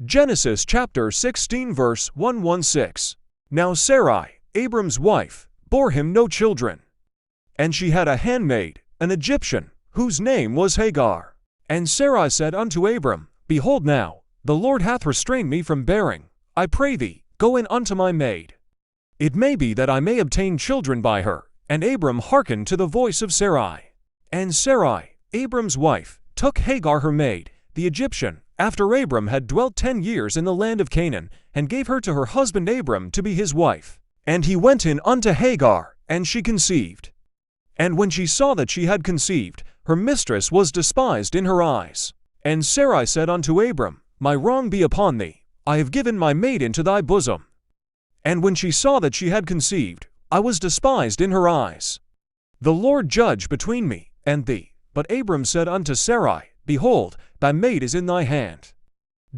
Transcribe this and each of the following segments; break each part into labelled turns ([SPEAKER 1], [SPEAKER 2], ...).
[SPEAKER 1] Genesis chapter 16 verse 116. Now Sarai, Abram's wife, bore him no children. And she had a handmaid, an Egyptian, whose name was Hagar. And Sarai said unto Abram, Behold now, the Lord hath restrained me from bearing. I pray thee, go in unto my maid. It may be that I may obtain children by her. And Abram hearkened to the voice of Sarai. And Sarai, Abram's wife, took Hagar her maid, the Egyptian, after Abram had dwelt 10 years in the land of Canaan, and gave her to her husband Abram to be his wife. And he went in unto Hagar, and she conceived. And when she saw that she had conceived, her mistress was despised in her eyes. And Sarai said unto Abram, My wrong be upon thee, I have given my maid into thy bosom. And when she saw that she had conceived, I was despised in her eyes. The Lord judge between me and thee. But Abram said unto Sarai, Behold, thy maid is in thy hand.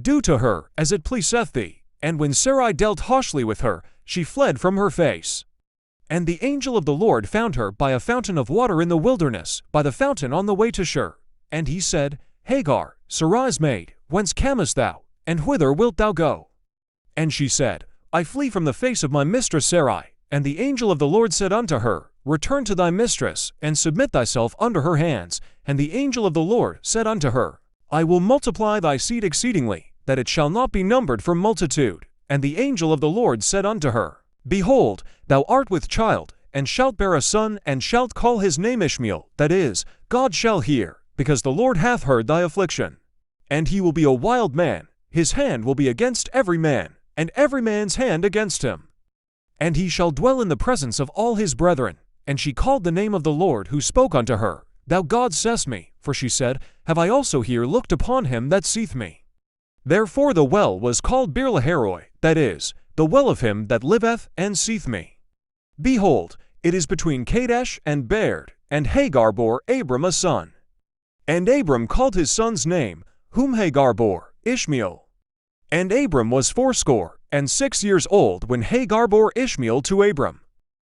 [SPEAKER 1] Do to her as it pleaseth thee. And when Sarai dealt harshly with her, she fled from her face. And the angel of the Lord found her by a fountain of water in the wilderness, by the fountain on the way to Shur. And he said, Hagar, Sarai's maid, whence camest thou, and whither wilt thou go? And she said, I flee from the face of my mistress Sarai. And the angel of the Lord said unto her, Return to thy mistress, and submit thyself under her hands. And the angel of the Lord said unto her, I will multiply thy seed exceedingly, that it shall not be numbered for multitude. And the angel of the Lord said unto her, Behold, thou art with child, and shalt bear a son, and shalt call his name Ishmael, that is, God shall hear, because the Lord hath heard thy affliction. And he will be a wild man, his hand will be against every man, and every man's hand against him. And he shall dwell in the presence of all his brethren. And she called the name of the Lord who spoke unto her, Thou God seest me, for she said, Have I also here looked upon him that seeth me? Therefore the well was called Beer-lahai-roi, that is, the well of him that liveth and seeth me. Behold, it is between Kadesh and Bered, and Hagar bore Abram a son. And Abram called his son's name, whom Hagar bore, Ishmael. And Abram was 86 and old when Hagar bore Ishmael to Abram.